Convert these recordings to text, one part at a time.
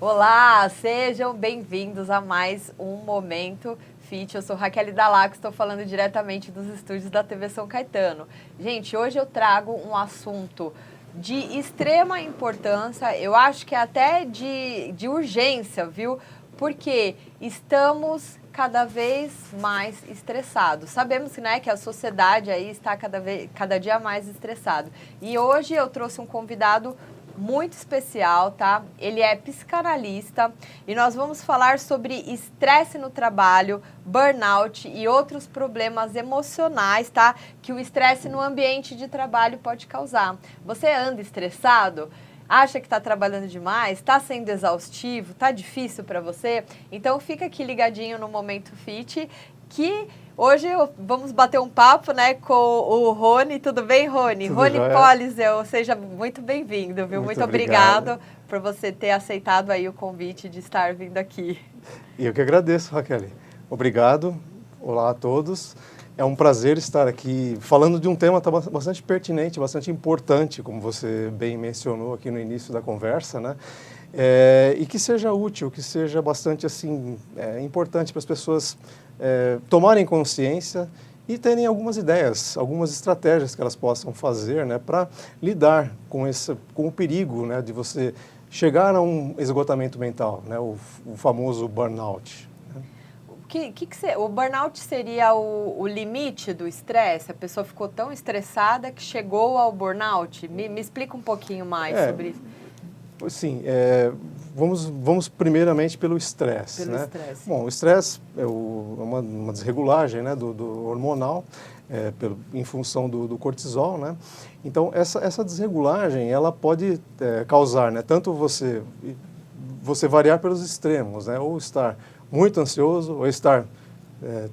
Olá, sejam bem-vindos a mais um Momento Fit. Eu sou Raquel Dalac, estou falando diretamente dos estúdios da TV São Caetano. Gente, hoje eu trago um assunto de extrema importância, eu acho que até de urgência, viu? Porque estamos cada vez mais estressados. Sabemos, né, que a sociedade aí está cada dia mais estressada. E hoje eu trouxe um convidado muito especial, tá? Ele é psicanalista e nós vamos falar sobre estresse no trabalho, burnout e outros problemas emocionais, tá? Que o estresse no ambiente de trabalho pode causar. Você anda estressado? Acha que está trabalhando demais? Está sendo exaustivo? Está difícil para você? Então fica aqui ligadinho no Momento Fit, que hoje vamos bater um papo, né, com o Rony. Tudo bem, Rony? Tudo Rony jóia. Polizel, seja muito bem-vindo, viu? Muito obrigado por você ter aceitado aí o convite de estar vindo aqui. E eu que agradeço, Raquel. Obrigado. Olá a todos. É um prazer estar aqui falando de um tema bastante pertinente, bastante importante, como você bem mencionou aqui no início da conversa, né? E que seja útil, que seja bastante assim importante para as pessoas tomarem consciência e terem algumas ideias, algumas estratégias que elas possam fazer, né, para lidar com o perigo, né, de você chegar a um esgotamento mental, né, o famoso burnout. O burnout seria o limite do estresse? A pessoa ficou tão estressada que chegou ao burnout? Me explica um pouquinho mais sobre isso. Sim, vamos primeiramente pelo estresse. Pelo estresse. Bom, o estresse é uma desregulagem, né, do hormonal, em função do cortisol, né? Então, essa desregulagem, ela pode causar, né, tanto você variar pelos extremos, né, ou estar muito ansioso, ou estar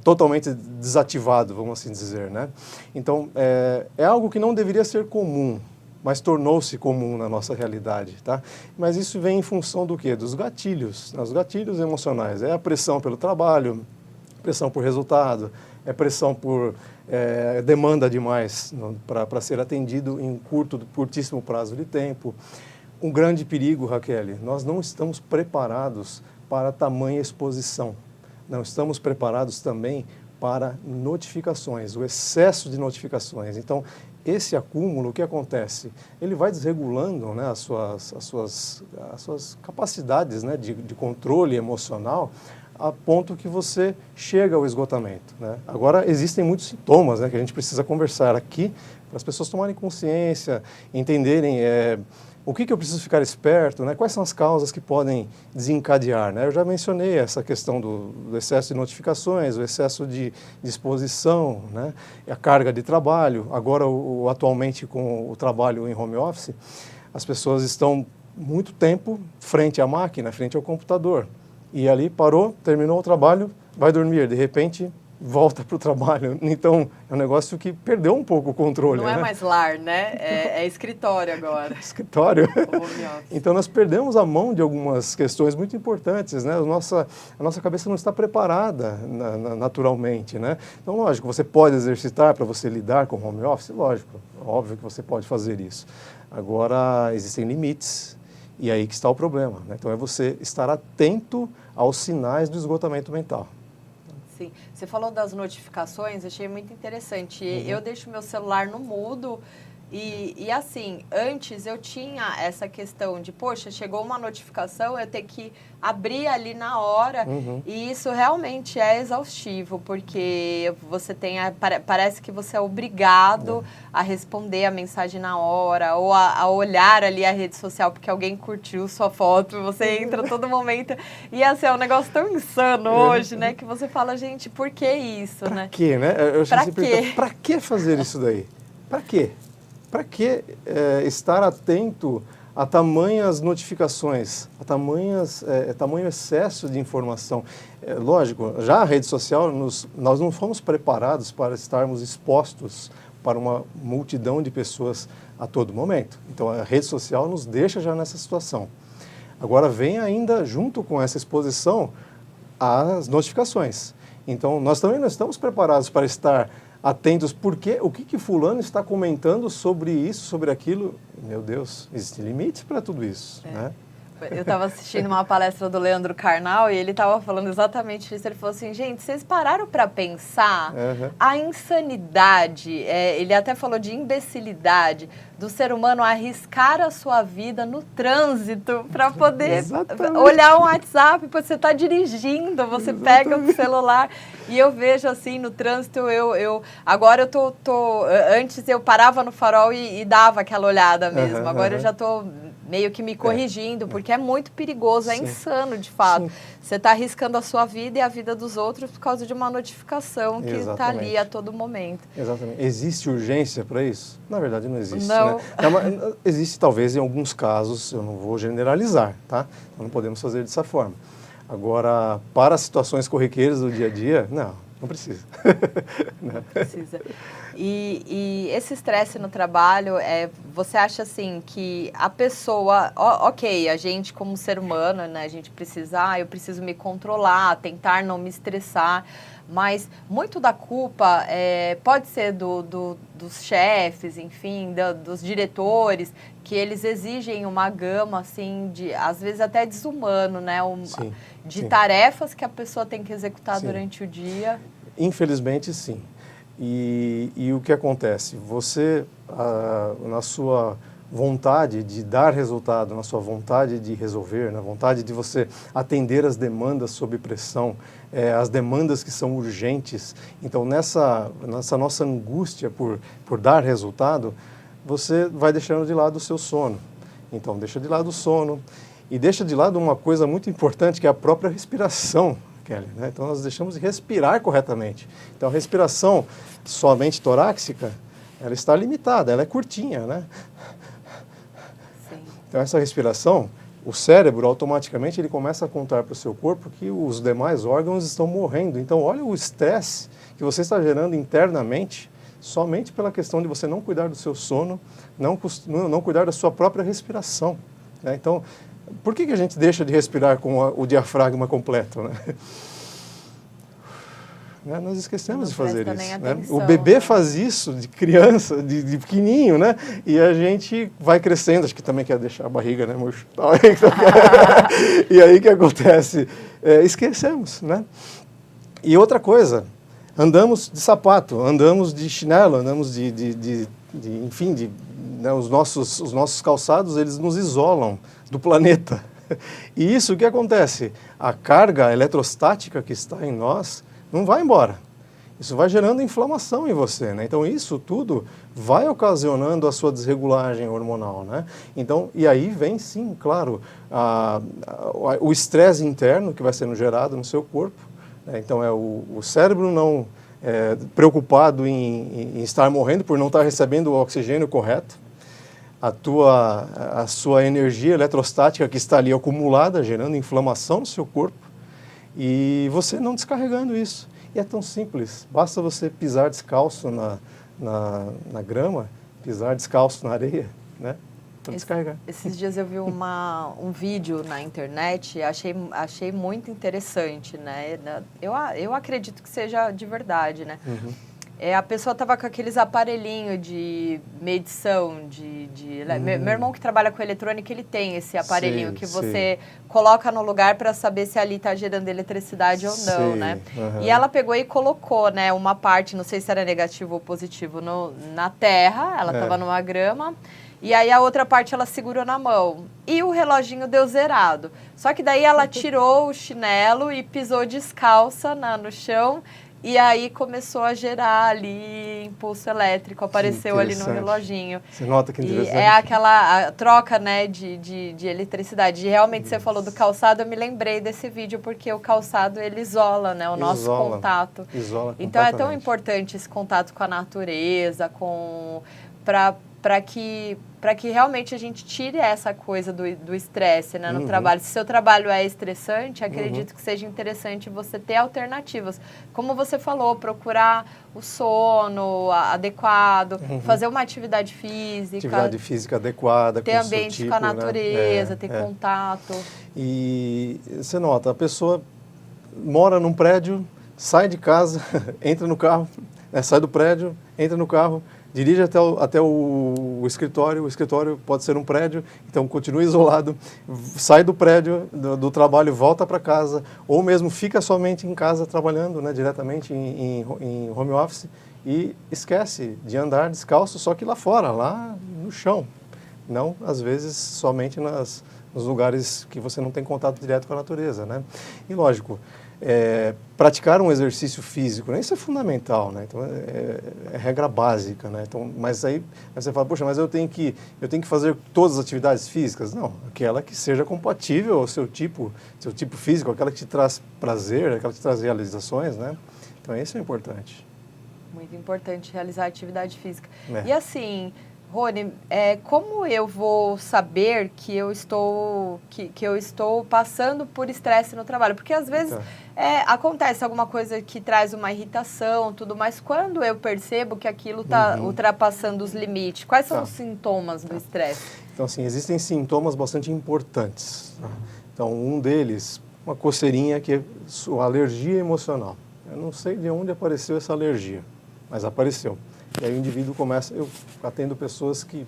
totalmente desativado, vamos assim dizer, né? Então, é algo que não deveria ser comum, mas tornou-se comum na nossa realidade, tá? Mas isso vem em função do quê? Dos gatilhos, né? Os gatilhos emocionais. É a pressão pelo trabalho, pressão por resultado, é pressão por demanda demais para ser atendido em curtíssimo prazo de tempo. Um grande perigo, Raquel, nós não estamos preparados para tamanha exposição. Não estamos preparados também para notificações, o excesso de notificações. Então, esse acúmulo, o que acontece? Ele vai desregulando, né, as suas capacidades, né, de controle emocional, a ponto que você chega ao esgotamento, né? Agora, existem muitos sintomas, né, que a gente precisa conversar aqui para as pessoas tomarem consciência, entenderem o que eu preciso ficar esperto, né? Quais são as causas que podem desencadear, né? Eu já mencionei essa questão do excesso de notificações, o excesso de exposição, né? A carga de trabalho. Agora, atualmente, com o trabalho em home office, as pessoas estão muito tempo frente à máquina, frente ao computador. E ali parou, terminou o trabalho, vai dormir. De repente, volta para o trabalho. Então, é um negócio que perdeu um pouco o controle. Não é mais lar, né? É escritório agora. Escritório. Então, nós perdemos a mão de algumas questões muito importantes, né? A nossa cabeça não está preparada naturalmente, né? Então, lógico, você pode exercitar para você lidar com o home office, lógico, óbvio que você pode fazer isso. Agora, existem limites e aí que está o problema, né? Então, é você estar atento aos sinais do esgotamento mental. Sim. Você falou das notificações, achei muito interessante. Eu deixo meu celular no mudo e assim, antes eu tinha essa questão de, poxa, chegou uma notificação, eu tenho que abrir ali na hora e isso realmente é exaustivo, porque você parece que você é obrigado a responder a mensagem na hora ou a olhar ali a rede social porque alguém curtiu sua foto, você entra a todo momento e assim, é um negócio tão insano hoje, né, que você fala, gente, por que isso, né? Pra quê, né? Pra que fazer isso daí? Pra quê? Para que estar atento a tamanhas notificações, a tamanho excesso de informação? Lógico, já a rede social, nós não fomos preparados para estarmos expostos para uma multidão de pessoas a todo momento. Então, a rede social nos deixa já nessa situação. Agora, vem ainda, junto com essa exposição, as notificações. Então, nós também não estamos preparados para estar atentos, porque o que fulano está comentando sobre isso, sobre aquilo. Meu Deus, existem limites para tudo isso, né? Eu estava assistindo uma palestra do Leandro Carnal e ele estava falando exatamente isso. Ele falou assim, gente, vocês pararam para pensar a insanidade, ele até falou de imbecilidade, do ser humano arriscar a sua vida no trânsito para poder olhar um WhatsApp, porque você está dirigindo, você pega o celular. E eu vejo assim, no trânsito, agora eu antes eu parava no farol e dava aquela olhada mesmo, agora eu já estou meio que me corrigindo, porque é muito perigoso, é insano de fato. Sim. Você está arriscando a sua vida e a vida dos outros por causa de uma notificação que está ali a todo momento. Exatamente. Existe urgência para isso? Na verdade não existe. Não. Né? Existe talvez em alguns casos, eu não vou generalizar, tá? Não podemos fazer dessa forma. Agora, para situações corriqueiras do dia a dia, não precisa. Não precisa. E esse estresse no trabalho, você acha assim que a pessoa, ok, a gente como ser humano, né, a gente precisa, eu preciso me controlar, tentar não me estressar, mas muito da culpa pode ser dos chefes, enfim, dos diretores, que eles exigem uma gama, assim, às vezes até desumano, né, de tarefas que a pessoa tem que executar durante o dia. Infelizmente, sim. E o que acontece? Você, na sua vontade de dar resultado, na sua vontade de resolver, na vontade de você atender as demandas sob pressão, as demandas que são urgentes, então nessa nossa angústia por dar resultado, você vai deixando de lado o seu sono. Então, deixa de lado o sono e deixa de lado uma coisa muito importante, que é a própria respiração, Kelly, né? Então, nós deixamos de respirar corretamente. Então, a respiração somente torácica, ela está limitada, ela é curtinha, né? Sim. Então, essa respiração, o cérebro, automaticamente, ele começa a contar para o seu corpo que os demais órgãos estão morrendo. Então, olha o estresse que você está gerando internamente, somente pela questão de você não cuidar do seu sono, não cuidar da sua própria respiração, né? Então, por que a gente deixa de respirar com o diafragma completo, né? Nós esquecemos de fazer isso, né? O bebê faz isso de criança, de pequenininho, né? E a gente vai crescendo, acho que também quer deixar a barriga, né, murcho? E aí o que acontece? Esquecemos, né? E outra coisa, andamos de sapato, andamos de chinelo, andamos enfim, né, os nossos calçados, eles nos isolam do planeta. E isso, o que acontece? A carga eletrostática que está em nós não vai embora. Isso vai gerando inflamação em você, né? Então, isso tudo vai ocasionando a sua desregulagem hormonal, né? Então, e aí vem, sim, claro, o estresse interno que vai sendo gerado no seu corpo, né? Então, é o cérebro não preocupado em estar morrendo por não estar recebendo o oxigênio correto, a sua energia eletrostática que está ali acumulada, gerando inflamação no seu corpo, e você não descarregando isso. E é tão simples, basta você pisar descalço na grama, pisar descalço na areia, né? Para descarregar. Esses dias eu vi um vídeo na internet e achei muito interessante, né? Eu acredito que seja de verdade, né? Uhum. A pessoa estava com aqueles aparelhinhos de medição, meu irmão que trabalha com eletrônica, ele tem esse aparelhinho que você coloca no lugar para saber se ali está gerando eletricidade ou não, né? Uhum. E ela pegou e colocou, né, uma parte, não sei se era negativo ou positivo, na terra, ela estava numa grama, e aí a outra parte ela segurou na mão. E o reloginho deu zerado. Só que daí ela tirou o chinelo e pisou descalça no chão. E aí começou a gerar ali impulso elétrico, apareceu ali no reloginho. Você nota que interessante. E é aquela troca, né, de eletricidade. E realmente você falou do calçado, eu me lembrei desse vídeo, porque o calçado, ele isola, né, o nosso contato. Isola então é tão importante esse contato com a natureza, para que realmente a gente tire essa coisa do estresse, né, no trabalho. Se seu trabalho é estressante, acredito que seja interessante você ter alternativas. Como você falou, procurar o sono adequado, fazer uma atividade física. Atividade física adequada, ter ambiente com a natureza, né? Ter contato. E você nota, a pessoa mora num prédio, sai de casa, entra no carro, sai do prédio, entra no carro, dirige até o escritório pode ser um prédio, então continua isolado, sai do prédio, do trabalho, volta para casa, ou mesmo fica somente em casa trabalhando, né, diretamente em home office, e esquece de andar descalço, só que lá fora, lá no chão, não às vezes somente nos lugares que você não tem contato direto com a natureza, né? E lógico, praticar um exercício físico, né? Isso é fundamental, né? Então, é regra básica, né? Então, mas aí você fala, poxa, mas eu tenho que fazer todas as atividades físicas? Não, aquela que seja compatível ao seu tipo físico, aquela que te traz prazer, aquela que te traz realizações, né? Então, isso é importante. Muito importante realizar atividade física. E assim, Rony, como eu vou saber que eu estou passando por estresse no trabalho? Porque às vezes acontece alguma coisa que traz uma irritação, tudo, mas quando eu percebo que aquilo está ultrapassando os limites, quais são os sintomas do estresse? Então, assim, existem sintomas bastante importantes. Então, um deles, uma coceirinha, que é a alergia emocional. Eu não sei de onde apareceu essa alergia, mas apareceu. E aí o indivíduo começa, eu atendo pessoas que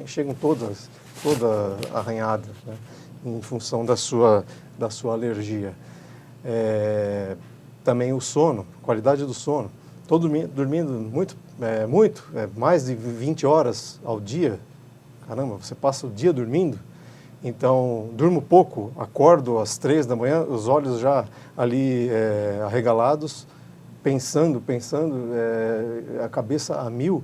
chegam toda arranhadas, né, em função da sua alergia. Também o sono, qualidade do sono. Estou dormindo muito, mais de 20 horas ao dia. Caramba, você passa o dia dormindo? Então, durmo pouco, acordo às 3 da manhã, os olhos já ali arregalados, pensando, a cabeça a mil.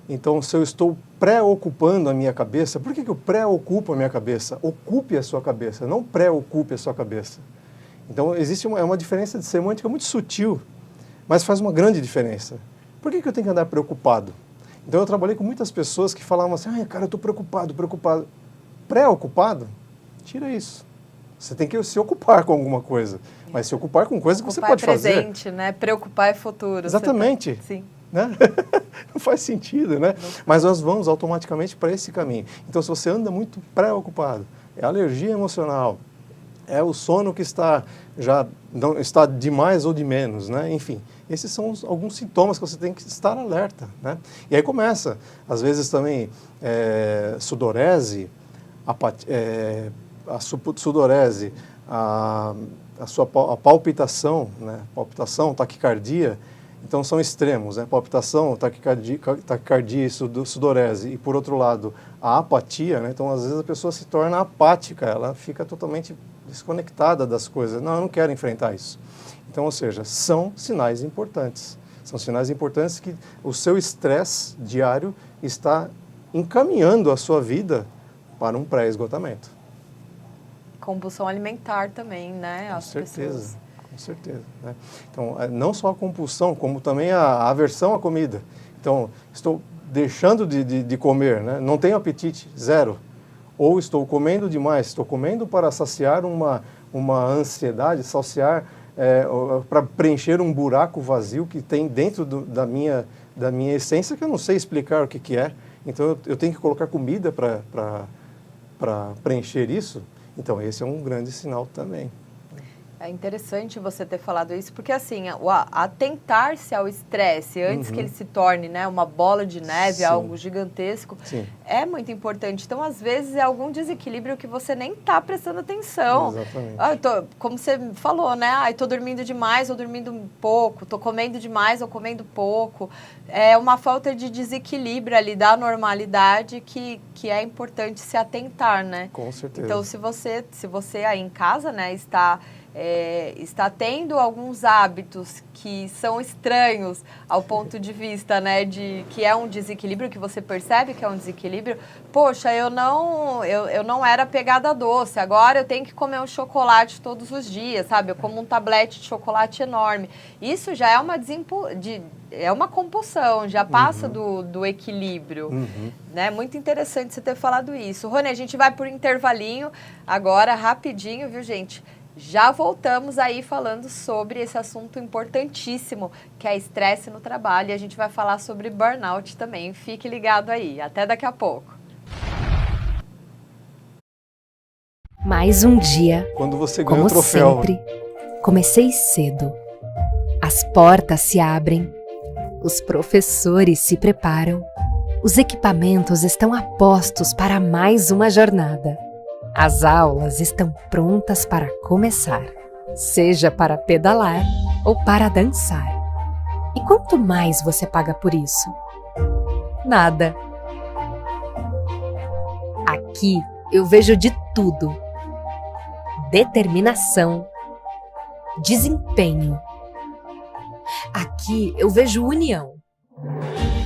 Então, se eu estou preocupando a minha cabeça, por que eu preocupo a minha cabeça? Ocupe a sua cabeça, não preocupe a sua cabeça. Então, existe uma diferença de semântica muito sutil, mas faz uma grande diferença. Por que eu tenho que andar preocupado? Então, eu trabalhei com muitas pessoas que falavam assim, cara, eu estou preocupado. Preocupado? Tira isso. Você tem que se ocupar com alguma coisa, mas se ocupar com coisas que você pode fazer. Presente, né? Preocupar é futuro. Exatamente. Sim. Né? Não faz sentido, né? Mas nós vamos automaticamente para esse caminho. Então, se você anda muito preocupado, é alergia emocional, é o sono que está de mais ou de menos, né? Enfim, esses são alguns sintomas que você tem que estar alerta, né? E aí começa, às vezes também, sudorese, a sudorese, a palpitação, né? Palpitação, taquicardia. Então, são extremos, né? Palpitação, taquicardia e sudorese. E, por outro lado, a apatia, né? Então, às vezes, a pessoa se torna apática, ela fica totalmente desconectada das coisas. Não, eu não quero enfrentar isso. Então, ou seja, são sinais importantes. São sinais importantes que o seu estresse diário está encaminhando a sua vida para um pré-esgotamento. Compulsão alimentar também, né? Com certeza. Com certeza. Né? Então, não só a compulsão, como também a aversão à comida. Então, estou deixando de comer, né? Não tenho apetite, zero. Ou estou comendo demais, estou comendo para saciar uma ansiedade, para preencher um buraco vazio que tem dentro da minha essência, que eu não sei explicar o que é. Então, eu tenho que colocar comida para preencher isso. Então, esse é um grande sinal também. É interessante você ter falado isso, porque assim, atentar-se ao estresse antes que ele se torne, né, uma bola de neve, Sim. algo gigantesco, Sim. É muito importante. Então, às vezes, é algum desequilíbrio que você nem está prestando atenção. Exatamente. Como você falou, né? Estou dormindo demais ou dormindo pouco, estou comendo demais ou comendo pouco. É uma falta de desequilíbrio ali da normalidade que é importante se atentar, né? Com certeza. Então, se você aí em casa, né, está tendo alguns hábitos que são estranhos ao ponto de vista, né, de que é um desequilíbrio, que você percebe que é um desequilíbrio. Poxa, eu não era pegada a doce, agora eu tenho que comer um chocolate todos os dias, sabe? Eu como um tablete de chocolate enorme. Isso já é uma compulsão, já passa do equilíbrio. Né? Muito interessante você ter falado isso. Rony, a gente vai por intervalinho agora, rapidinho, viu, gente? Já voltamos aí falando sobre esse assunto importantíssimo, que é estresse no trabalho, e a gente vai falar sobre burnout também. Fique ligado aí. Até daqui a pouco. Mais um dia. Quando você ganha como o troféu. Sempre, comecei cedo. As portas se abrem, Os professores se preparam. Os equipamentos estão a postos para mais uma jornada. As aulas estão prontas para começar, seja para pedalar ou para dançar. E quanto mais você paga por isso? Nada. Aqui eu vejo de tudo: determinação, desempenho. Aqui eu vejo união.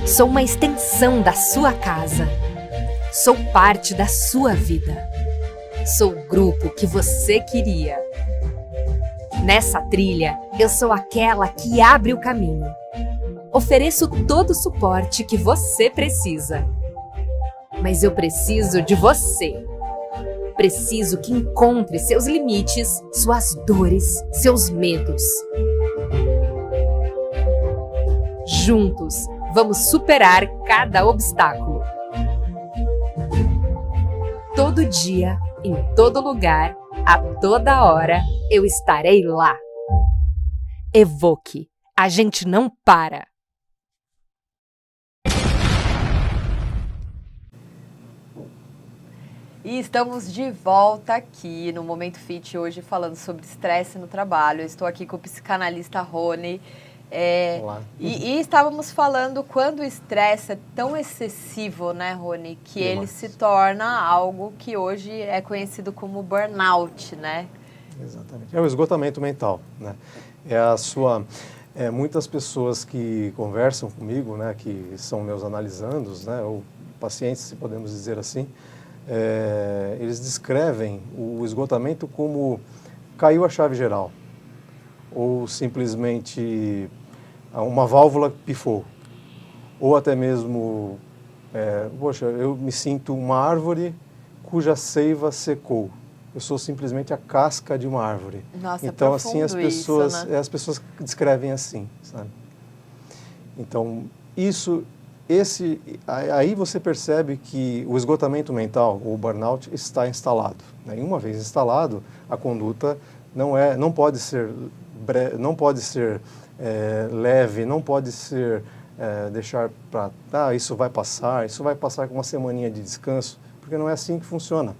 Sou uma extensão da sua casa. Sou parte da sua vida. Sou o grupo que você queria. Nessa trilha, eu sou aquela que abre o caminho. Ofereço todo o suporte que você precisa. Mas eu preciso de você. Preciso que encontre seus limites, suas dores, seus medos. Juntos, vamos superar cada obstáculo. Todo dia, em todo lugar, a toda hora, eu estarei lá. Evoque, a gente não para. E estamos de volta aqui no Momento Fit hoje falando sobre estresse no trabalho. Eu estou aqui com o psicanalista Rony. Olá. E estávamos falando quando o estresse é tão excessivo, né, Rony, que ele se torna algo que hoje é conhecido como burnout, né? Exatamente. É o esgotamento mental, né? Muitas pessoas que conversam comigo, né, que são meus analisandos, né, ou pacientes, se podemos dizer assim, eles descrevem o esgotamento como caiu a chave geral, ou simplesmente uma válvula pifou, ou até mesmo, poxa, eu me sinto uma árvore cuja seiva secou. Eu sou simplesmente a casca de uma árvore. Nossa, então, é assim, as pessoas descrevem assim, sabe? Então, aí você percebe que o esgotamento mental, o burnout, está instalado, né? E uma vez instalado, a conduta não pode ser leve, não pode ser deixar para isso vai passar com uma semaninha de descanso, porque não é assim que funciona.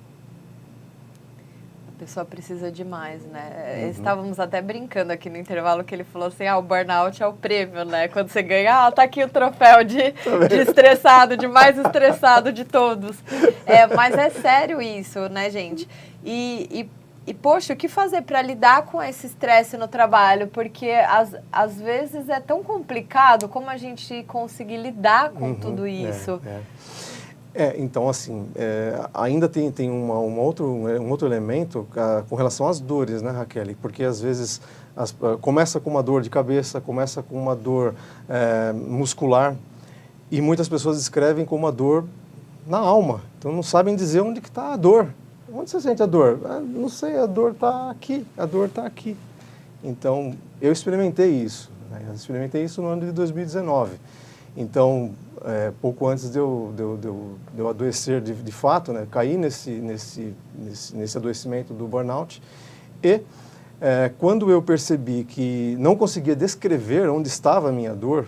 A pessoa precisa de mais, né? Uhum. Estávamos até brincando aqui no intervalo que ele falou assim, o burnout é o prêmio, né? Quando você ganha, tá aqui o troféu de estressado, de mais estressado de todos. Mas é sério isso, né, gente? E poxa, o que fazer para lidar com esse estresse no trabalho? Porque às vezes é tão complicado como a gente conseguir lidar com tudo isso. Então, assim, ainda tem um outro elemento com relação às dores, né, Raquel? Porque às vezes começa com uma dor de cabeça, começa com uma dor muscular, e muitas pessoas descrevem como uma dor na alma. Então não sabem dizer onde que está a dor. Onde você sente a dor? Não sei, a dor está aqui, Então, eu experimentei isso, né? Eu experimentei isso no ano de 2019. Então, pouco antes de eu adoecer de fato, né? Caí nesse adoecimento do burnout. E quando eu percebi que não conseguia descrever onde estava a minha dor,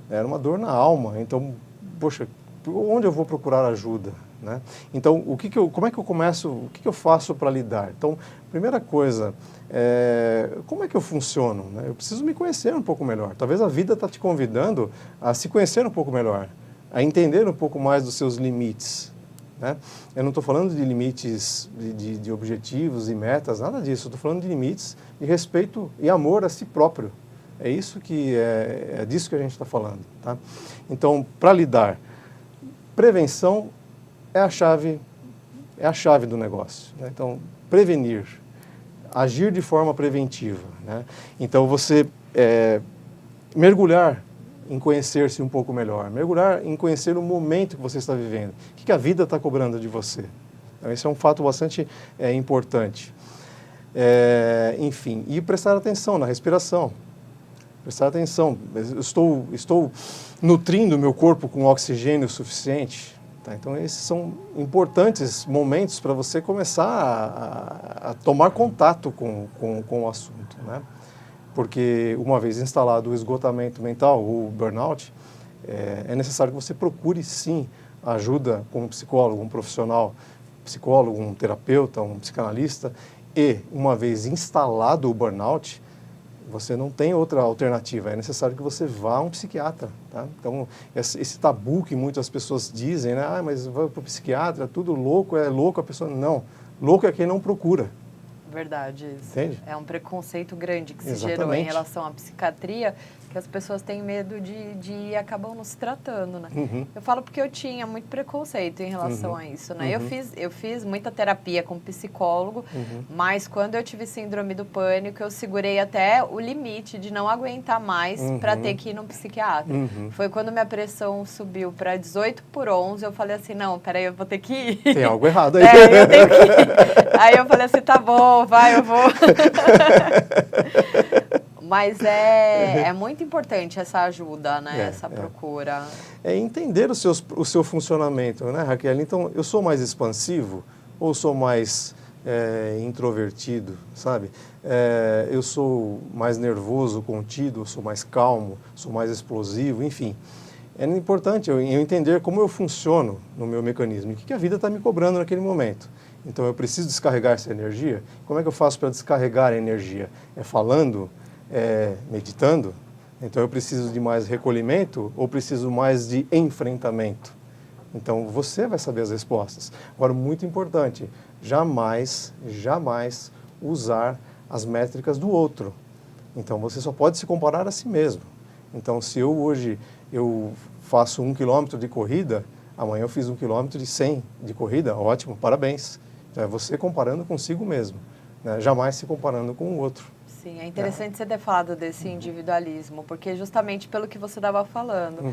era uma dor na alma. Então, poxa, onde eu vou procurar ajuda? Né? Então, como é que eu começo, o que eu faço para lidar? Então, primeira coisa, como é que eu funciono? Né? Eu preciso me conhecer um pouco melhor. Talvez a vida está te convidando a se conhecer um pouco melhor, a entender um pouco mais dos seus limites. Né? Eu não estou falando de limites de objetivos e metas, nada disso. Estou falando de limites de respeito e amor a si próprio. É isso que é disso que a gente está falando. Tá? Então, para lidar, prevenção é a chave do negócio. Né? Então, prevenir, agir de forma preventiva. Né? Então, você mergulhar em conhecer-se um pouco melhor, mergulhar em conhecer o momento que você está vivendo, o que a vida está cobrando de você. Então, esse é um fato bastante importante. Enfim, e prestar atenção na respiração. Prestar atenção, estou nutrindo o meu corpo com oxigênio suficiente. Tá, então, esses são importantes momentos para você começar a tomar contato com o assunto. Né? Porque uma vez instalado o esgotamento mental, o burnout, é necessário que você procure sim ajuda com um psicólogo, um profissional, psicólogo, um terapeuta, um psicanalista, e uma vez instalado o burnout, você não tem outra alternativa, é necessário que você vá a um psiquiatra, tá? Então, esse tabu que muitas pessoas dizem, né? Ah, mas vai para o psiquiatra, tudo louco, é louco a pessoa... Não, louco é quem não procura. Verdade. Entende? É um preconceito grande que se Exatamente. gerou em relação à psiquiatria, que as pessoas têm medo de ir e acabam não se tratando, né? Uhum. Eu falo porque eu tinha muito preconceito em relação a isso, né? Eu fiz muita terapia com psicólogo, mas quando eu tive síndrome do pânico, eu segurei até o limite de não aguentar mais para ter que ir num psiquiatra. Foi quando minha pressão subiu para 18/11, eu falei assim, não, peraí, eu vou ter que ir. Tem algo errado aí. Eu tenho que ir. Aí eu falei assim, tá bom, vai, eu vou. Mas é muito importante essa ajuda, né? Essa procura. É entender o seu funcionamento, né, Raquel? Então, eu sou mais expansivo ou sou mais introvertido, sabe? Eu sou mais nervoso, contido, sou mais calmo, sou mais explosivo, enfim. É importante eu entender como eu funciono no meu mecanismo e o que a vida está me cobrando naquele momento. Então, eu preciso descarregar essa energia. Como é que eu faço para descarregar a energia? É falando? Meditando? Então eu preciso de mais recolhimento ou preciso mais de enfrentamento? Então você vai saber as respostas. Agora, muito importante, jamais usar as métricas do outro. Então você só pode se comparar a si mesmo. Então se hoje eu faço 1 quilômetro de corrida, amanhã eu fiz 1 quilômetro de 100 de corrida, ótimo, parabéns. Então é você comparando consigo mesmo, né? Jamais se comparando com o outro. Sim, é interessante você ter falado desse individualismo, porque justamente pelo que você estava falando,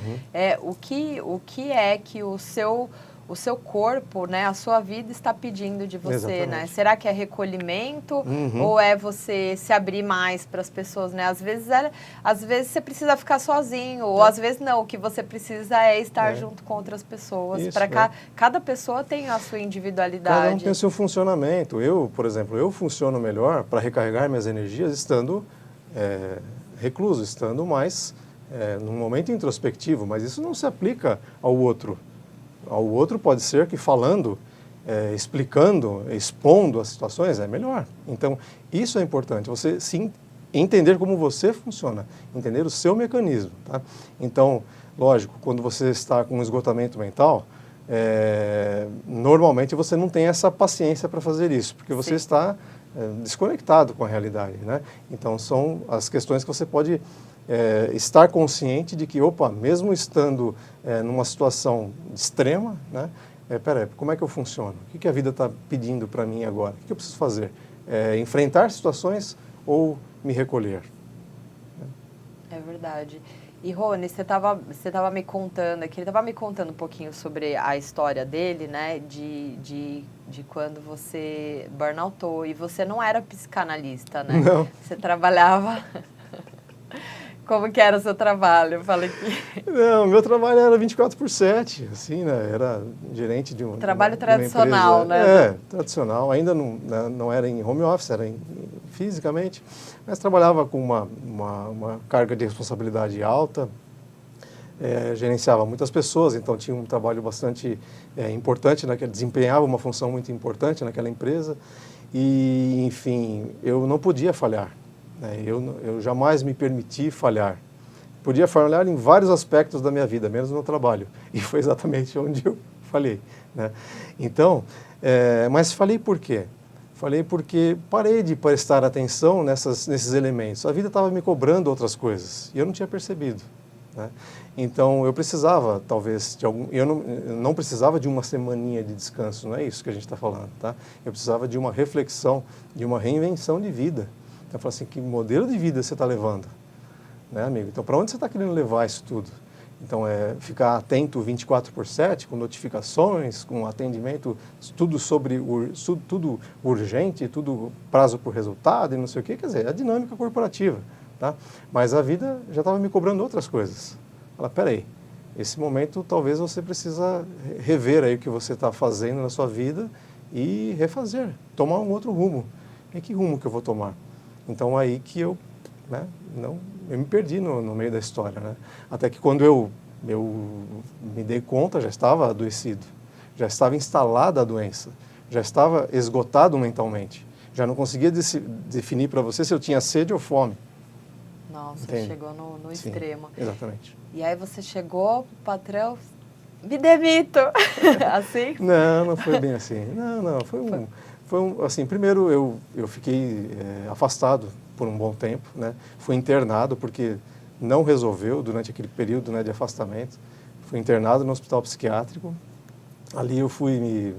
o que é que o seu corpo, né, a sua vida está pedindo de você, né? Será que é recolhimento ou é você se abrir mais para as pessoas, né? Às vezes você precisa ficar sozinho, ou às vezes não, o que você precisa é estar junto com outras pessoas. Cada pessoa tem a sua individualidade. Cada um tem o seu funcionamento. Eu, por exemplo, eu funciono melhor para recarregar minhas energias estando recluso, estando mais num momento introspectivo, mas isso não se aplica ao outro. Ao outro pode ser que falando, explicando, expondo as situações é melhor. Então, isso é importante, você sim entender como você funciona, entender o seu mecanismo. Tá? Então, lógico, quando você está com esgotamento mental, normalmente você não tem essa paciência para fazer isso, porque você está desconectado com a realidade. Né? Então, são as questões que você pode estar consciente de que, opa, mesmo estando numa situação extrema, né, peraí, como é que eu funciono? O que a vida está pedindo para mim agora? O que eu preciso fazer? Enfrentar situações ou me recolher? É verdade. E, Rony, você tava me contando aqui, ele estava me contando um pouquinho sobre a história dele, né, de quando você burnoutou, e você não era psicanalista, né? Não. Você trabalhava... Como que era o seu trabalho? Eu falei que... Não, meu trabalho era 24/7, assim, né? Era gerente de um... Trabalho tradicional, né? Tradicional. Ainda não era em home office, era fisicamente. Mas trabalhava com uma carga de responsabilidade alta, gerenciava muitas pessoas, então tinha um trabalho bastante importante, desempenhava uma função muito importante naquela empresa. E, enfim, eu não podia falhar. Eu jamais me permiti falhar. Podia falhar em vários aspectos da minha vida, menos no trabalho. E foi exatamente onde eu falhei. Né? Então, mas falei por quê? Falei porque parei de prestar atenção nesses elementos. A vida estava me cobrando outras coisas e eu não tinha percebido. Né? Então, eu precisava, talvez, eu não precisava de uma semaninha de descanso, não é isso que a gente está falando. Tá? Eu precisava de uma reflexão, de uma reinvenção de vida. Então, eu falo assim, que modelo de vida você está levando? Né, amigo? Então, para onde você está querendo levar isso tudo? Então, ficar atento 24/7, com notificações, com atendimento, tudo tudo urgente, tudo prazo por resultado e não sei o quê. Quer dizer, é a dinâmica corporativa. Tá? Mas a vida já estava me cobrando outras coisas. Fala, peraí, esse momento talvez você precisa rever aí o que você está fazendo na sua vida e refazer, tomar um outro rumo. E que rumo que eu vou tomar? Então, aí que eu né? Não, eu me perdi no meio da história, né? Até que quando eu me dei conta, já estava adoecido, já estava instalada a doença, já estava esgotado mentalmente, já não conseguia definir para você se eu tinha sede ou fome. Nossa, Entende? chegou no Sim, extremo. exatamente. E aí você chegou, patrão, me demito, assim? Não foi bem assim. Não, assim, primeiro eu fiquei afastado por um bom tempo, né? Fui internado porque não resolveu durante aquele período, né, de afastamento. Fui internado no hospital psiquiátrico. Ali eu fui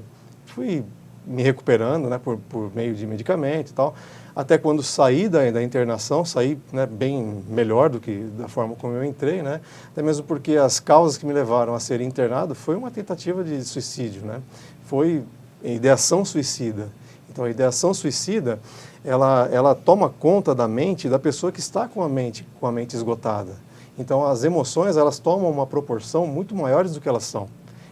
me recuperando, né, por meio de medicamento e tal. Até quando saí da internação, saí, né, bem melhor do que da forma como eu entrei, né? Até mesmo porque as causas que me levaram a ser internado foi uma tentativa de suicídio, né? Foi ideação suicida. Então, a ideação suicida, ela toma conta da mente da pessoa que está com a mente esgotada. Então, as emoções, elas tomam uma proporção muito maiores do que elas são.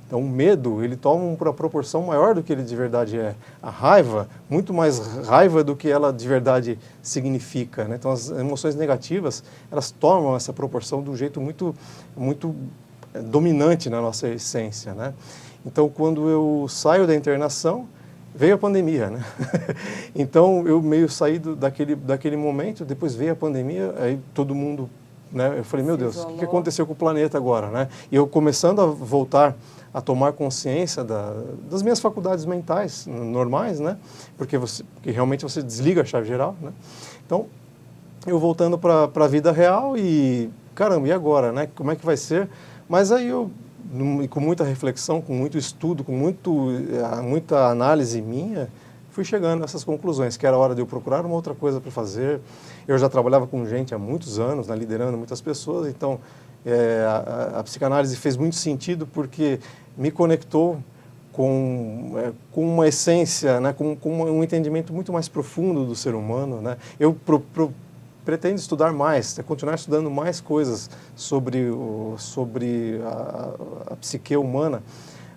Então, o medo, ele toma uma proporção maior do que ele de verdade é. A raiva, muito mais raiva do que ela de verdade significa, né? Então, as emoções negativas, elas tomam essa proporção de um jeito muito dominante na nossa essência, né? Então, quando eu saio da internação, veio a pandemia, né? Então, eu meio saí daquele momento, depois veio a pandemia, aí todo mundo, né? Eu falei, meu Deus, o que aconteceu com o planeta agora, né? E eu começando a voltar a tomar consciência das minhas faculdades mentais normais, né? Porque realmente você desliga a chave geral, né? Então, eu voltando para a vida real e, caramba, e agora, né? Como é que vai ser? Mas aí eu, com muita reflexão, com muito estudo, com muita análise minha, fui chegando a essas conclusões, que era hora de eu procurar uma outra coisa para fazer. Eu já trabalhava com gente há muitos anos, né, liderando muitas pessoas, então a psicanálise fez muito sentido porque me conectou com uma essência, né, com um entendimento muito mais profundo do ser humano, né. Eu pretendo estudar mais, continuar estudando mais coisas sobre a psique humana,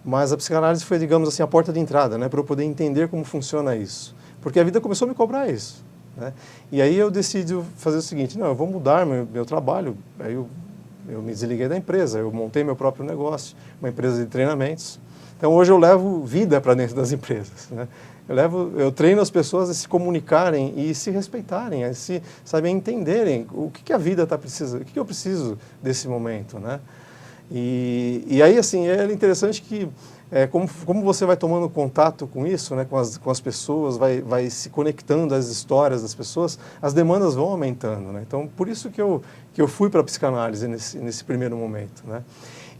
mas a psicanálise foi, digamos assim, a porta de entrada, né, para eu poder entender como funciona isso. Porque a vida começou a me cobrar isso, né. E aí eu decidi fazer o seguinte, não, eu vou mudar meu trabalho. Aí eu me desliguei da empresa, eu montei meu próprio negócio, uma empresa de treinamentos. Então hoje eu levo vida para dentro das empresas, né. Eu treino as pessoas a se comunicarem e se respeitarem, a se, sabe, a entenderem o que a vida está precisando, o que eu preciso desse momento, né? E aí, assim, é interessante que como você vai tomando contato com isso, né, com as pessoas, vai se conectando às histórias das pessoas, as demandas vão aumentando, né? Então, por isso que eu fui para a psicanálise nesse primeiro momento, né?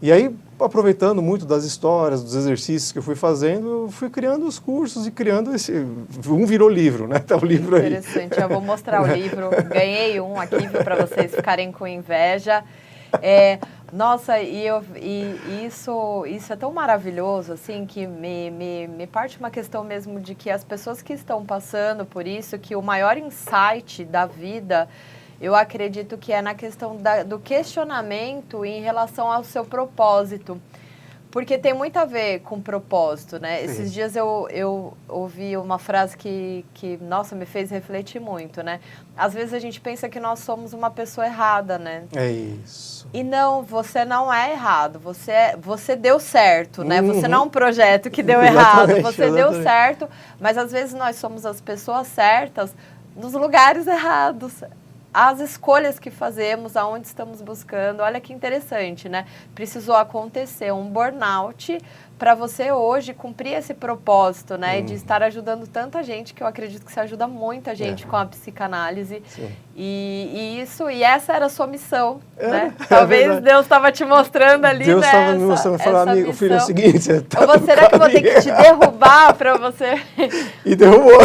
E aí, aproveitando muito das histórias, dos exercícios que eu fui fazendo, eu fui criando os cursos e criando um virou livro, né? Tá o livro aí. Interessante, eu vou mostrar o livro. Ganhei um aqui para vocês ficarem com inveja. Nossa, e isso é tão maravilhoso, assim, que me parte uma questão mesmo de que as pessoas que estão passando por isso, que o maior insight da vida, eu acredito que é na questão do questionamento em relação ao seu propósito. Porque tem muito a ver com propósito, né? Sim. Esses dias eu ouvi uma frase que, nossa, me fez refletir muito, né? Às vezes a gente pensa que nós somos uma pessoa errada, né? É isso. E não, você não é errado, você deu certo, né? Você não é um projeto que deu errado, você deu certo, mas às vezes nós somos as pessoas certas nos lugares errados. As escolhas que fazemos, aonde estamos buscando, olha que interessante, né? Precisou acontecer um burnout para você hoje cumprir esse propósito, né? De estar ajudando tanta gente, que eu acredito que você ajuda muita gente com a psicanálise. E essa era a sua missão, né? Talvez Deus estava te mostrando ali, Deus estava né? me mostrando, falando, amigo, filho, é o seguinte... será que eu vou ter que te derrubar para você... E derrubou.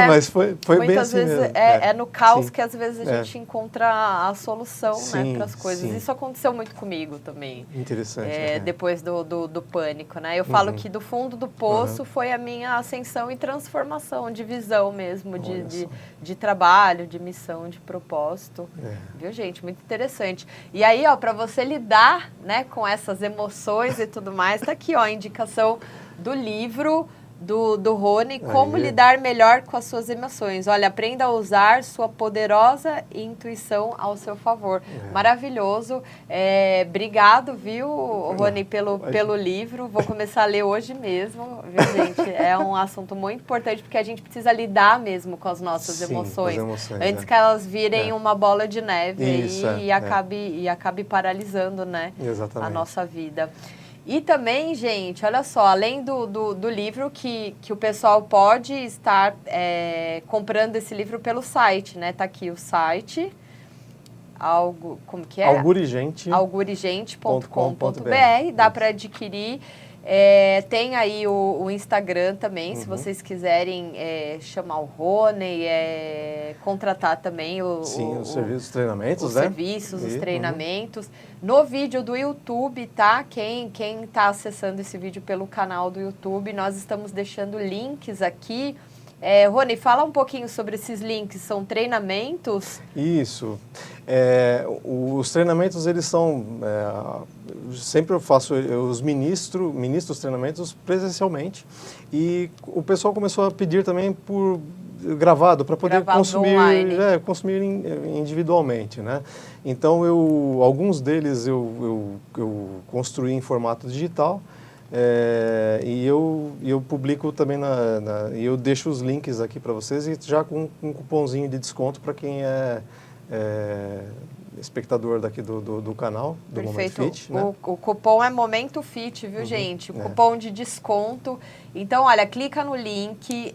Mas foi bem assim vezes mesmo. É no caos que às vezes a gente encontra a solução, né, para as coisas. Sim. Isso aconteceu muito comigo também. Interessante. Depois do pânico, né? Eu falo que do fundo do poço foi a minha ascensão e transformação de visão mesmo, de trabalho, de missão, de propósito. Viu, gente? Muito interessante. E aí, ó, para você lidar, né, com essas emoções e tudo mais, tá aqui, ó, a indicação do livro do Rony, Como Lidar Melhor com as Suas Emoções. Olha, aprenda a usar sua poderosa intuição ao seu favor. Maravilhoso. Obrigado, viu, Rony, pelo livro. Vou começar a ler hoje mesmo, viu, gente? É um assunto muito importante, porque a gente precisa lidar mesmo com as nossas emoções. Antes que elas virem uma bola de neve e acabe paralisando, né, a nossa vida. E também, gente, olha só, além do livro que o pessoal pode estar comprando esse livro pelo site, né? Tá aqui o site, como que é? Algurigente.com.br, dá para adquirir. Tem aí o Instagram também, se vocês quiserem chamar o Rony, contratar também os serviços, treinamentos, os serviços, os treinamentos. No vídeo do YouTube, tá? Quem tá acessando esse vídeo pelo canal do YouTube, nós estamos deixando links aqui. Rony, fala um pouquinho sobre esses links, são treinamentos? Isso. Os treinamentos, eles são... sempre eu ministro os treinamentos presencialmente, e o pessoal começou a pedir também por gravado, para poder consumir individualmente, né? Então, alguns deles eu construí em formato digital, e eu publico também e eu deixo os links aqui para vocês, e já com um cupomzinho de desconto para quem é espectador daqui do canal, do Perfeito. Momento Fit. Né? O cupom é Momento Fit, viu, gente? O cupom de desconto. Então, olha, clica no link,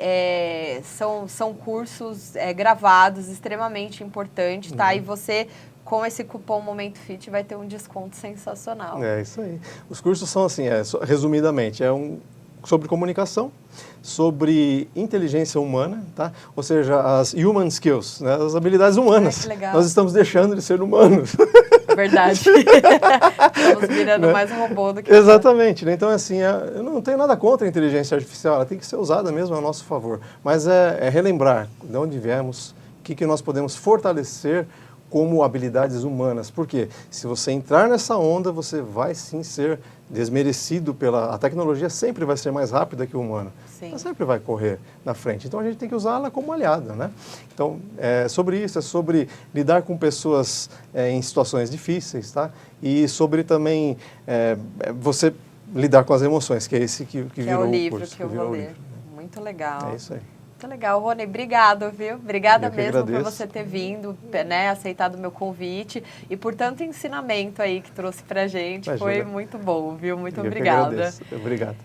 são cursos gravados, extremamente importantes, tá? E você, com esse cupom Momento Fit, vai ter um desconto sensacional. É isso aí. Os cursos são assim, resumidamente, sobre comunicação, sobre inteligência humana, tá? Ou seja, as human skills, né? As habilidades humanas. Que legal. Nós estamos deixando de ser humanos. Verdade. Estamos virando mais um robô do que... Exatamente. Né? Então, assim, eu não tenho nada contra a inteligência artificial, ela tem que ser usada mesmo a nosso favor. Mas relembrar de onde viemos, o que nós podemos fortalecer como habilidades humanas. Porque se você entrar nessa onda, você vai sim ser desmerecido a tecnologia sempre vai ser mais rápida que o humano. Sim. Ela sempre vai correr na frente. Então a gente tem que usá-la como aliada, né? Então, sobre isso, sobre lidar com pessoas em situações difíceis, tá? E sobre também você lidar com as emoções, que é esse que virou o livro curso, que eu vou ler. Muito legal. É isso aí. Muito legal, Rony. Obrigado, viu? Obrigada mesmo por agradeço. você ter vindo, né? Aceitado o meu convite e por tanto ensinamento aí que trouxe pra gente. Imagina. Foi muito bom, viu? Muito Eu obrigada. Obrigado.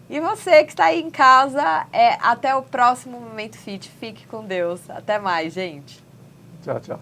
E você que está aí em casa, até o próximo Momento Fit. Fique com Deus. Até mais, gente. Tchau, tchau.